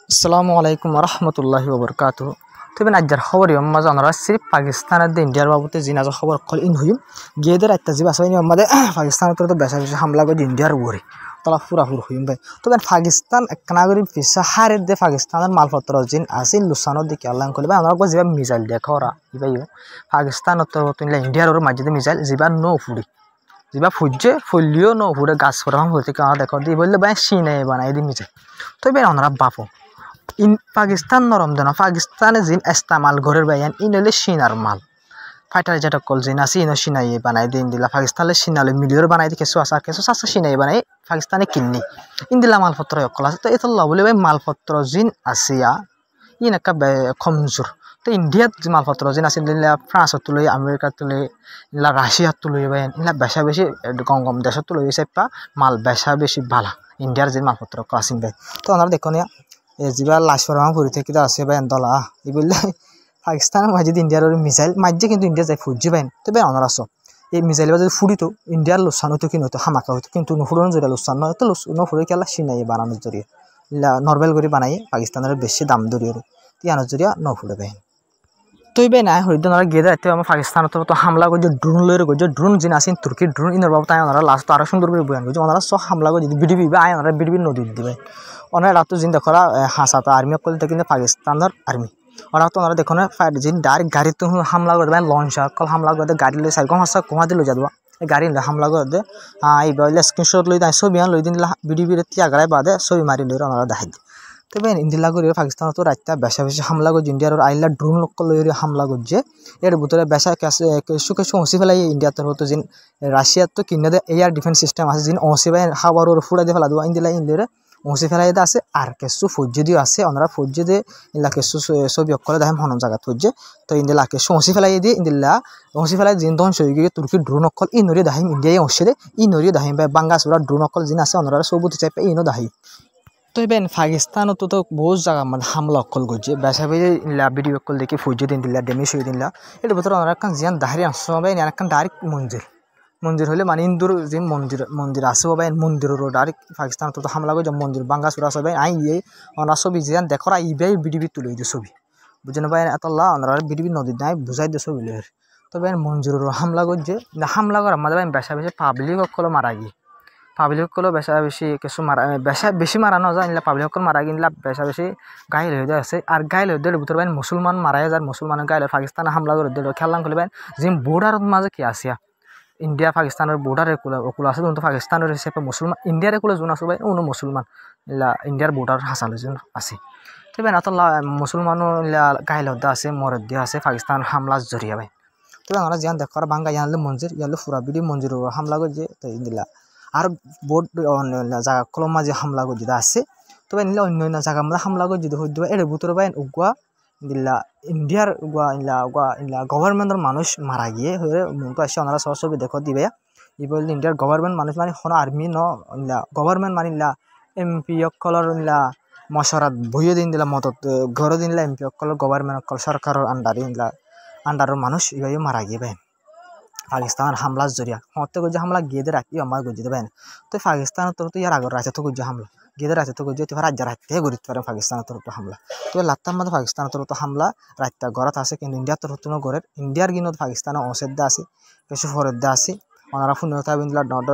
আসসালামু আলাইকুম রহমতুল্লাহি ওবরকাতুহ। তবে নাজ্জার খবর ইম্মা জানারা সির্ফ পাকিস্তানের দে ইন্ডিয়ার বাবুতে জিনাজ খবর কল ইন হুইম গিয়েদের একটা জিব আসবে ইম্মাদে পাকিস্তানের তো বেশা বেশি হামলা করে ইন্ডিয়ার উপরে তলা পুরা হুর হুইম ভাই। তবে পাকিস্তান এক নাগরিক পিসা হারের দে পাকিস্তানের মালপত্র জিন আসিন লুসানোর দিকে আল্লাহ করবে আমরা যেবা মিসাইল দেখো ওরা ইবাই পাকিস্তান তো ইন্ডিয়ার ওর মাঝে মিসাইল যেবা নো ফুড়ি যেবা ফুজে ফলিও নো ফুড়ে গাছ ফরাম হতে কারণ দেখো দিয়ে বললে ভাই সিনে বানাই দি মিসাইল তবে আমরা বাপো পাকিস্তান নরম দেন পাকিস্তানে জিন ইস্তেমাল ঘরের বাইন ইনলে সিনার মাল ফাইটার যেটা কল জিন আছে ইনো সিনাই বানাই দিন দিলা পাকিস্তানে সিনালে মিলিয়র বানাই দি কেসু আসা কেসু সাসা সিনাই বানাই পাকিস্তানে কিন্নি ইন্দিলা মালপত্র অকল আছে তো এটা বলে ভাই মালপত্র জিন আসিয়া ইন একটা কমজোর তো ইন্ডিয়াত যে মালপত্র জিন আছে দিলা ফ্রান্সত তুলে আমেরিকা তুলে ইলা রাশিয়াত তুলে ভাই ইলা বেশা বেশি গম গম দেশত তুলে সেপা মাল বেশা বেশি ভালা ইন্ডিয়ার যে মালপত্র ক্লাসিন ভাই তো আমরা দেখো নিয়া যেবার লাশ ফরাম পরি থেকে আছে ভাই দলা এই বললে পাকিস্তানের মাঝে ইন্ডিয়ার মিসাইল মাঝে কিন্তু ইন্ডিয়া যাই ফুজি পাইন তবে অনার আস এই মিসাইল যদি ফুড়িতো ইন্ডিয়ার লোকসান হতো কি নতো হামাকা হতো কিন্তু নুফুড়ানোর জরিয়া লোকসান নয় তো নুফুড়ে খেলা সিনাই বানানোর জরিয়া নর্মাল করে বানাই পাকিস্তানের বেশি দাম দরিয়ে তিয়ানোর জরিয়া নুফুড়ে পাইন তুই বে নাই হরিদ্র ওরা গিয়ে রাখতে আমার পাকিস্তানত তো হামলা করছে ড্রোন লয়ে করছে ড্রোন যিনি আসেন তুর্কির ড্রোন ইনার বাবু তাই ওনারা লাস্ট আরো সুন্দর করে বয়ান করছে ওনারা সব হামলা করে যদি বিডিবি বা আয় ওনারা বিডিবি নদী দিবে ওনারা রাত জিন দেখো হাসাতা আর্মি করলে কিন্তু পাকিস্তানের আর্মি ওরা তো ওনারা দেখো না জিন ডাইরেক্ট গাড়ি তো হামলা করে দেবেন লঞ্চ কল হামলা করে গাড়ি লই সাইকম হাসা কমা দিল যাদবা এই গাড়ি হামলা করে দে এই বলে স্ক্রিনশট লই তাই ছবি লই দিন বিডিবির তিয়াগাড়াই বাদে ছবি মারি লই ওনারা দেখাই তবে ইন্দিলা করে পাকিস্তান তো রাতটা বেশা বেশি হামলা করছে ইন্ডিয়ার আইলা ড্রোন লোক লই হামলা করছে এর ভিতরে বেশা কিছু কিছু অংশী ফেলাই ইন্ডিয়াতে হতো যে রাশিয়ার তো কিনে দে এয়ার ডিফেন্স সিস্টেম আছে যে অংশী ভাই হাওয়ার ওর ফুড়া দিয়ে ফেলা দেওয়া ইন্দিলা ইন্ডিয়ারে অংশী ফেলাই আছে আর কিছু ফৌজি দিয়ে আছে ওনারা ফৌজি দিয়ে ইন্দিলা কিছু ছবি অকলে দেখেন হন জায়গা ফৌজে তো ইন্দিলা কিছু অংশী ফেলাই দিয়ে ইন্দিলা অংশী ফেলাই জিন তখন সই গিয়ে তুর্কির ড্রোন অকল ই নড়িয়ে দাহিম ইন্ডিয়ায় অংশী দে ই নড়িয়ে দাহিম বা বাঙ্গাসুরা ড্রোন অকল জিন আছে ওনারা সবুতি চাইপে ইনো দাহি তো এবার পাকিস্তানত তো বহুত জায়গা মানে হামলা অকল করছে বেসা বেজে ভিডিও অকল দেখি ফুজে দিন দিলা ডেমেজ হয়ে দিলা এর ভিতরে ওনারা একখান জিয়ান দাহারি আসছে হবে একখান ডাইরেক্ট মন্দির হলে মানে ইন্দুর যে মন্দির আছে হবে মন্দিরের ডাইরেক্ট পাকিস্তানত তো হামলা করছে মন্দির বাঙ্গা চুরা সবাই আই ইয়ে ওনার ছবি জিয়ান দেখো ইবাই বিডিবি তুলে দিয়ে ছবি বুঝে পাই এতলা ওনারা বিডিবি নদীর নাই বুঝাই দিয়ে ছবি লই তবে মন্দিরের হামলা করছে হামলা করার মাঝে বেসা বেশি পাবলিক অকল মারা গিয়ে পাবলিক কলেও বেশা বেশি কিছু মারা বেশি মারানো যায় পাবলিক কল মারা গিয়ে বেশা বেশি গাইল হয়ে যায় আছে আর গাইল হয়ে দিলে ভিতরে মুসলমান মারাই যায় মুসলমানের গাইলে পাকিস্তানে হামলা করে দিল খেলাম করলে যে বর্ডারের মাঝে কি আসিয়া ইন্ডিয়া পাকিস্তানের বর্ডারের কুলো আছে কিন্তু পাকিস্তানের হিসেবে মুসলমান ইন্ডিয়ার কুলো যোন আছে ভাই অন্য মুসলমান ইন্ডিয়ার বর্ডার হাসালে যোন আছে তবে না তো মুসলমানও গাইল হদ্দা আছে মরদ দিয়া আছে পাকিস্তান হামলা জরিয়া ভাই তবে আমরা জিয়ান দেখো বাঙ্গা ইয়ানলে মঞ্জির ইয়ালে ফুরা বিডি মঞ্জির হামলা করছে তো ইন্দিলা আর বোর্ড জায়গা কলম মাঝে হামলা করে যদি আছে তবে নিলে অন্য অন্য জায়গা মধ্যে হামলা করে যদি হইতে এর ভিতরে বাইন উগুয়া দিল্লা ইন্ডিয়ার উগুয়া ইলা গভর্নমেন্টের মানুষ মারা গিয়ে হয়ে মনকে আসে ওনারা সরাসরি দেখো দিবে ই বললে ইন্ডিয়ার গভর্নমেন্ট মানুষ মানে কোনো আর্মি ন গভর্নমেন্ট মানিলা এমপি অকলর মশরাত বইয়ে দিন দিলা মদত ঘরে দিন এমপি অকল গভর্নমেন্ট অকল সরকারের আন্ডারের মানুষ ইভাবে মারা গিয়ে বাইন পাকিস্তানের হামলার জরিয়া হতে গিয়ে হামলা গিয়ে রাখি আমার গজি দেবেন তো পাকিস্তানের তরফ তো ইয়ার আগর রাজ্য তো গিয়ে হামলা গিয়ে রাজ্য তো গিয়ে রাজ্য রাখতে গড়িতে পারে পাকিস্তানের তরফ হামলা তো লাত্তার মধ্যে পাকিস্তানের তরফ হামলা রাত্তা গড়াত আছে কিন্তু ইন্ডিয়ার তরফ গড়ের ইন্ডিয়ার কিন্তু পাকিস্তানের অসেদ্দা আছে কিছু ফরেদ্দা আছে ওনারা ফুনতা বিন্দলা ডর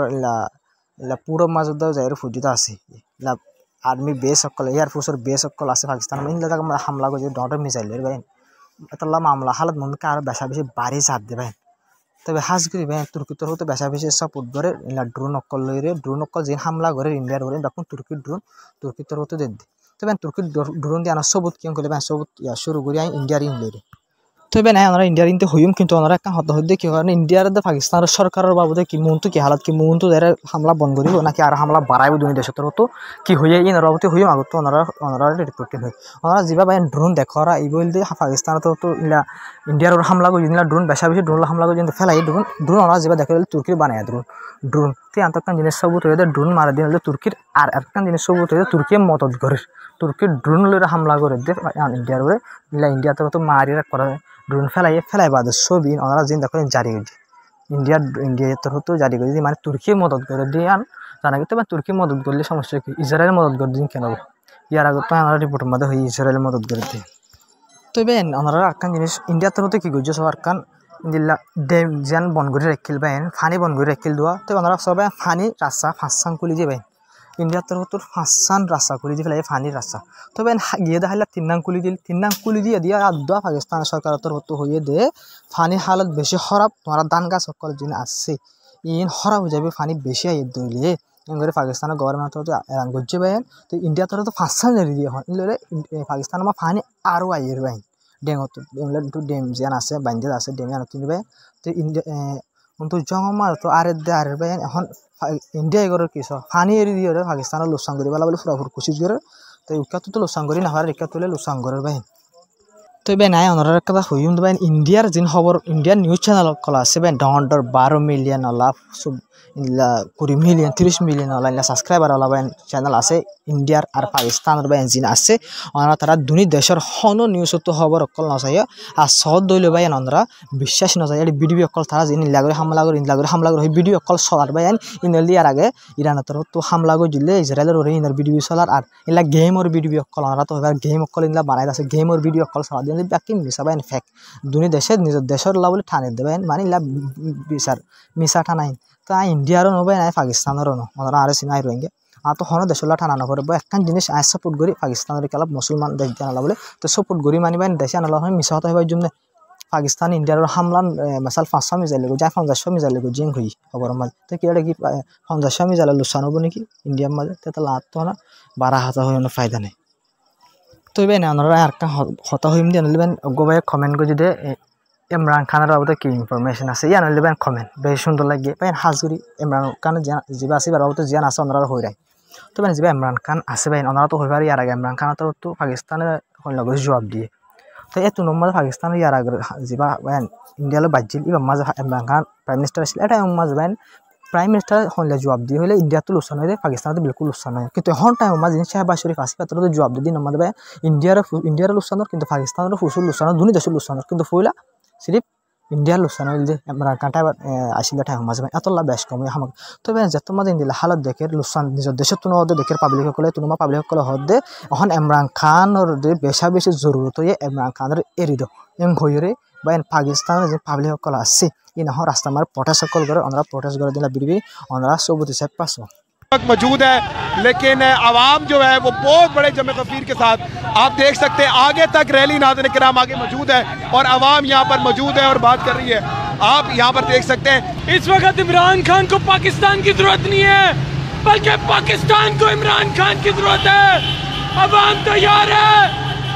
পুরো মাজত যাই ফুজিত আছে আর্মি বেস সকল এয়ারফোর্সের বেস সকল আছে পাকিস্তানের হামলা করছে ডর মিসাইলের বাইন এতলা মামলা হালত মনকে আরো বেশা বেশি বাড়ি চাপ দেবেন তবে হাজগিরি ভাই তুর্কি তরফ তো বেশা বেশি সাপোর্ট করে ড্রোন অকল লইরে ড্রোন অকল যে হামলা করে ইন্ডিয়ার করে তখন তুর্কির ড্রোন তুর্কি তরফ তো দেন তবে তুর্কির ড্রোন দিয়ে আনার সবুত কিয়ং করলে সবুত শুরু করি ইন্ডিয়ার ইন লইরে তবে না আমরা ইন্ডিয়ার ইনতে হইম কিন্তু ওনারা একটা হতে হতে কি কারণ ইন্ডিয়ার পাকিস্তানের সরকারের বাবদে কি মনতো কি হালাত কি মনতো যারা হামলা বন্ধ করিব নাকি আর হামলা বাড়াইব দুই দেশের তরফ কি হইয়া ইন বাবদে হইম আগত ওনারা রিপোর্টিং হয় ওনারা যা ভাই ড্রোন দেখরা এই বলতে পাকিস্তানের তো ইন্ডিয়ার হামলা করে দিলা ড্রোন বেশা বেশি ড্রোন হামলা করে কিন্তু ফেলাই ড্রোন ওনারা যা দেখা তুর্কির বানায় ড্রোন তো আন্তর্জাতিক জিনিস সবুত হয়ে ড্রোন মারা দিয়ে তুর্কির আর একটা জিনিস সবুত হয়ে তুর্কি মদত করে তুর্কির ড্রোন লইরা হামলা করে দিয়ে ইন্ডিয়ার উপরে ইন্ডিয়া তো মারি করা ড্রোন ফেলাই বাদে ছবি ওনারা জিন দেখো জারি করছে ইন্ডিয়ার তরফ তো জারি করে মানে তুর্কি মদত করে দিয়ে জানা কিন্তু তুর্কি মদত করলে সমস্যা কি ইসরায়েলের মদত করে দিন কেন ইয়ার আগে তো আমরা রিপোর্টের মধ্যে হয়ে ইসরায়েলের মদত করে দিই তবে ওনারা আরকান জিনিস ইন্ডিয়ার তরফতে কি করছে সব আরকান ইন্দিল্লা ড্যাম যেন বন করে রেখিল বাইন ফানি বন করে রেখিল দেওয়া তবে ওনারা সবাই ফানি রাস্তা ফাঁসান কুলি দিয়ে বাইন ইন্ডিয়ার তরফ ফাঁসান রাস্তা কুলি দিয়ে ফেলাই ফানির রাস্তা তবে গিয়ে দেখাইলা তিন নাং কুলি দিয়ে আদা পাকিস্তান সরকারের তরফ হয়ে দে ফানি হালত বেশি খারাপ তোমরা ধান গাছ সকল যিনি আসছে ইন খারাপ হয়ে যাবে ফানি বেশি আইয়ে দইলে করে পাকিস্তানের গভর্নমেন্ট এরান করছে বাইন তো ইন্ডিয়ার তরফ ফাঁসান জারি দিয়ে হয় ইলে পাকিস্তান আমার ফানি আরও আইয়ের বাইন ডেঙত একটু ডেম যেন আছে বান্ধে আছে ডেমে আনো তিনবে তো ইন্ডিয়া কিন্তু জমা তো আরে দে আরে বাইন এখন ইন্ডিয়া এগোর কিছু ফানি এরি দিয়ে পাকিস্তানের লোকসান করি বলা বলে ফুরাফুর কুচিত করে তো উকাতো তো লোকসান করি না হয় রেখা তুলে লোকসান করার বাইন তো বে নাই ওনার কথা হইম বাইন ইন্ডিয়ার যিন খবর ইন্ডিয়ান নিউজ চ্যানেল কলা আছে বাইন ডর 12 মিলিয়ন লাভ 20 মিলিয়ন 30 মিলিয়ন সাবস্ক্রাইবার ওলা বাইন চ্যানেল আছে ইন্ডিয়ার আর পাকিস্তানের বাইন যিন আছে ওনারা তারা দুনি দেশের হনো নিউজ তো খবর অকল নচাই আর সহজ দইল বাইন ওনারা বিশ্বাস নচাই এটি ভিডিও অকল তারা যিনি ইনলাগরে হামলা করে ভিডিও অকল চলার বাইন ইনল দিয়ার আগে ইরানের তরফ তো হামলা করে দিলে ইসরায়েলের ওরে ইনার ভিডিও চলার আর ইলা গেমর ভিডিও অকল ওনারা তো এবার গেম অকল ইনলা বানাই আছে গেমর ভিডিও অকল চলা দিয়ে বাকি মিশা বাইন ফেক দুনি দেশে নিজের দেশের লা বলে ঠানে দেবেন মানে ইলা বিচার মিশা ঠানাইন তো ইন্ডিয়ারও নবাই নাই পাকিস্তানেরও ন ওনারা আরে চিনাই রোহিঙ্গা আর তো হনো দেশলা ঠানা নকরে একখান জিনিস আয় সাপোর্ট করি পাকিস্তানের খেলা মুসলমান দেশ দিয়ে আনালা বলে তো সাপোর্ট করি মানিবেন দেশে আনালা হয় মিশা হতে হবার জন্য পাকিস্তান ইন্ডিয়ার হামলান মাসাল 500 মিজাইল লেগো যায় 500 মিজাইল লেগো জিং হই খবর মাঝে তো কি এটা কি 500 মিজাইল লুসান হবো নাকি ইন্ডিয়ার মাঝে তো লাভ তো না 12,000 হয় ফায়দা নেই তো এবার না ওনারা আর হতা হইম দিয়ে আনলেবেন গোবাই কমেন্ট করে যদি ইমরান খানের বাবদে কি ইনফরমেশন আছে ইয়ান আনলেবেন কমেন্ট বেশ সুন্দর লাগে বাইন হাজুরি ইমরান খান যা আছে বাবদে জিয়ান আছে ওনারা হই রায় তো বাইন যা ইমরান খান আছে বাইন ওনারা তো হইবার ইয়ার আগে ইমরান খান তো পাকিস্তানের লগে জবাব দিয়ে তো এত নম্বর পাকিস্তানের ইয়ার আগে যা বাইন ইন্ডিয়ালে বাজিল এবার মাঝে ইমরান খান প্রাইম মিনিস্টার আসলে এটা মাঝে বাইন প্রাইম মিনিস্টার হলে জবাব দিয়ে হলে ইন্ডিয়া তো লোকসান হয়ে যায় পাকিস্তান বিলকুল লোকসান হয় কিন্তু এখন টাইম মাঝে শাহবাজ শরীফ আসি পাত্র তো জবাব দিয়ে নম্বর দেয় ইন্ডিয়ার লোকসানোর কিন্তু পাকিস্তানের ফুসুল লোকসানোর দুনি দেশের লোকসানোর কিন্তু ফইলা সিরিফ ইন্ডিয়ার লোকসান হইল যে ইমরান খানটা আসলে টাইম মাঝে এতলা বেশ কমে আমাক তবে যত মাঝে ইন্দিলা হালত দেখে লোকসান নিজের দেশের তুনো হতে দেখে পাবলিক সকলে তুনোমা পাবলিক সকলে হতে এখন ইমরান খানের বেশি জরুরত হয়ে ইমরান খানের এরি দো এম হইরে বা পাকিস্তানের যে পাবলিক সকল আসছে इन हो रास्ता मार प्रोटेस्ट कॉल करे ओनरा प्रोटेस्ट कर दिला बिरबी ओनरा सोबती से पासो मौजूद है लेकिन आवाम जो है वो बहुत बड़े जमे गफीर के साथ आप देख सकते हैं आगे तक रैली नाज़रीन किराम आगे मौजूद है और आवाम यहाँ पर मौजूद है और बात कर रही है आप यहाँ पर देख सकते हैं इस वक्त इमरान खान को पाकिस्तान की जरूरत नहीं है बल्कि पाकिस्तान को इमरान खान की जरूरत है आवाम तैयार है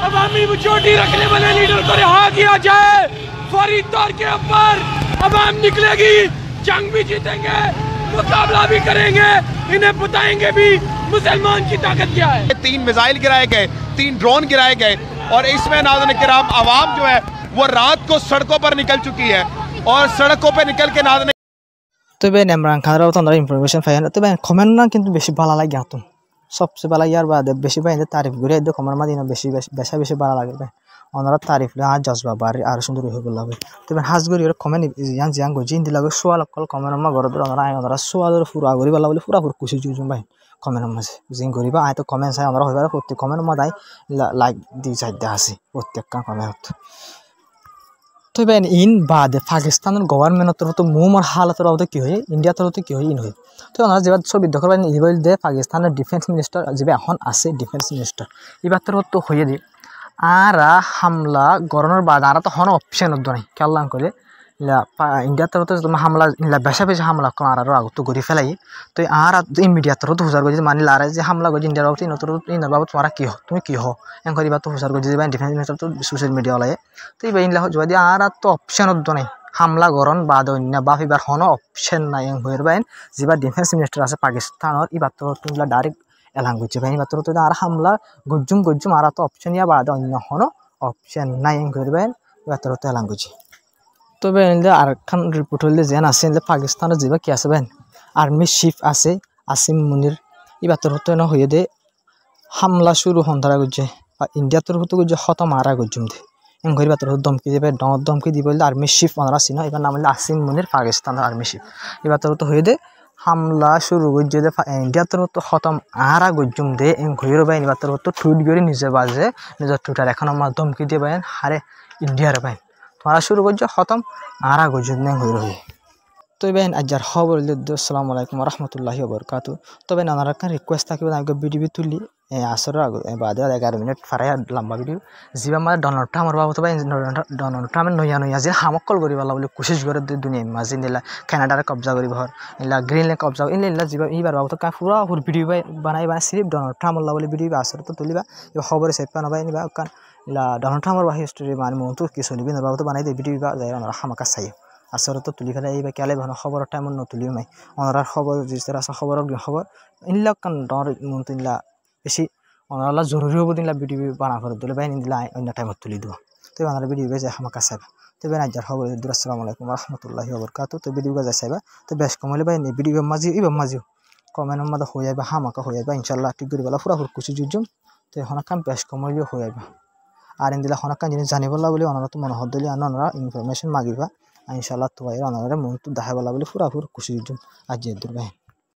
अवामी मेजॉरिटी रखने वाले लीडर को रिहा किया जाए फौरी तौर के ऊपर अवाम निकलेगी जंग भी जीतेंगे मुकाबला भी करेंगे इन्हें बताएंगे भी मुसलमान की ताकत क्या है 3 मिसाइल गिराए गए 3 ड्रोन गिराए गए और इसमें नाज़रीन किराम आवाम जो है वो रात को सड़कों पर निकल चुकी है और सड़कों पर निकल के नाज़रीन तो बेन इमरान खान राव तो अंदर इंफॉर्मेशन पाया तो बेन कमेंट ना किंतु बेশি ভালো লাগে আতো सबसे ভালো ইয়ার বাদে বেশি বাইন্দে তারিফ করে দে কমেন্ট মাদিনা বেশি ভালো লাগে ভাই ওনারা তারিফ লে আজ জজবা বাড়ি আর সুন্দর হয়ে গেল ভাই তবে হাজগরি এর কমেন্ট জিয়ান গো জিন দিলাগে সোয়াল কল কমেন্ট মা গরদ ওনারা সোয়ালের পুরা গরি বলা বলে পুরা কুছি জুজুম ভাই কমেন্ট মাঝে জিন গরিবা আয় তো কমেন্ট চাই ওনারা হইবার প্রত্যেক কমেন্ট মা দাই লাইক দি চাইতে আসি প্রত্যেক কমেন্ট তো বেন ইন বাদে পাকিস্তানের গভর্নমেন্টের তরফ মুমর হালতের অবধি কি হয় ইন্ডিয়া তরফ কি হয় ইন হয় তো ওনারা যেবার ছবি দেখো ইবল দে পাকিস্তানের ডিফেন্স মিনিস্টার যেবে এখন আছে ডিফেন্স মিনিস্টার এবার তরফ তো হয়ে দি আরা হামলা গরনের বাদ আরা তো হন অপশন নাই কেল্লাং করে ইন্ডিয়ার তরফ তোমার হামলা বেশি হামলা কম আর আগত গড়ি ফেলাই তো আর ইমিডিয়াত তরফ হুজার করছি মানি লারে যে হামলা করছি ইন্ডিয়ার বাবদ ইনার বাবদ তোমার কি তুমি কি এন করিবা তো হুজার করছি ডিফেন্স মিনিস্টার তো সোশ্যাল মিডিয়া ওলাই তো এই ইনলা যদি আর তো অপশন নাই হামলা গরন বাদ অন্য বাপ এবার হন অপশন নাই এন হয়ে বাইন যেবার ডিফেন্স মিনিস্টার আছে পাকিস্তানের এবার তো তুমি ডাইরেক্ট এলাং করছে ভাই এবার তো আর হামলা গজ্জুম আর তো অপশন ইয়া বাদ অন্য হন অপশন নাই এন হয়ে বাইন এবার তো এলাং করছে তবে আর খান রিপোর্ট হলে যেন আছে পাকিস্তানের যেবা কি আছে বেন আর্মি চিফ আছে আসিম মুনির এবার তোর হতো হয়ে দে হামলা শুরু হন্ধারা করছে ইন্ডিয়ার তরফ তো করছে হত মারা করছুম দে এম ঘর তোর দমকি দেবে দমকি দিব আর্মি চিফ ওনারা চিনো এবার নাম হলে আসিম মুনির পাকিস্তানের আর্মি চিফ এবার তোর তো হয়ে দে হামলা শুরু করছে যে ইন্ডিয়া তোর তো খতম আরা গজ্জুম দে এম ঘুরে বাইন বা তোর তো টুইট করে নিজে বাজে নিজের টুইটার এখন আমার ধমকি দিয়ে বাইন হারে ইন্ডিয়ার বাইন তোমরা শুরু করছে খতম আরা গজ্জুম নে ঘুরে হয়ে তো বেন আজার খবর আসসালামু আলাইকুম রহমতুল্লাহি ওবরকাতু তবে নানার একটা রিকোয়েস্ট থাকবে আমি ভিডিও তুলি আসরের বাদে 11 মিনিট ফারাই লম্বা ভিডিও যা মানে ডোনাল্ড ট্রাম্পর বাবদ ডোনাল্ড ট্রাম্পের নয়া নয়া যে হামকল করিব বলে কোশিশ করে দুনিয়া মাঝে নিলা কানাডার কবজা করিব হর ইলা গ্রিনল্যান্ড কবজা ইলা যা এইবার বাবদ পুরা ভিডিও বানাই সিরিফ ডোনাল্ড ট্রাম্প বলে ভিডিও আসর তো তুলিবা এবার খবরে সেভ পানাবাই নিবা কারণ ইলা ডোনাল্ড ট্রাম্পর হিস্টোরি মানে মতো কিছু নিবি না বাবদ বানাই দিয়ে ভিডিও যাই হামাকা চাই আসলে তো তুলি ফেলে এইবার কেলে ভালো খবর টাইম নতুলিও নাই ওনার খবর যে আছে খবর ইনলা কান ডর মতো ইনলা বেশি ওনারা জরুরি হব দিনলা ভিডিও বানা করে দিলে বাইন দিলা অন্য টাইমত তুলি দিব তো ওনার ভিডিও বেজে হামাকা চাইবা তো বেন আজার খবর আসসালামু আলাইকুম রহমতুল্লাহি ওবরকাতু তো ভিডিও গাজা চাইবা তো বেশ কমলে বাইন ভিডিও মাঝিও কমেন্টের মধ্যে হয়ে যাবে হামাকা হয়ে যাবে ইনশাল্লাহ ঠিক করে বেলা পুরা কুচি জুজুম তো এখন কাম বেশ কমলেও হয়ে যাবে আর ইন দিলা হনাকান জিনিস জানিবলা বলে ওনারা তো মনে হদ দিলে ওনারা ইনফরমেশন মাগিবা ইনশাল্লাহ তো ওনারা মন তো দেখাবলা বলে পুরা কুচি জুজুম আজ দূর বাইন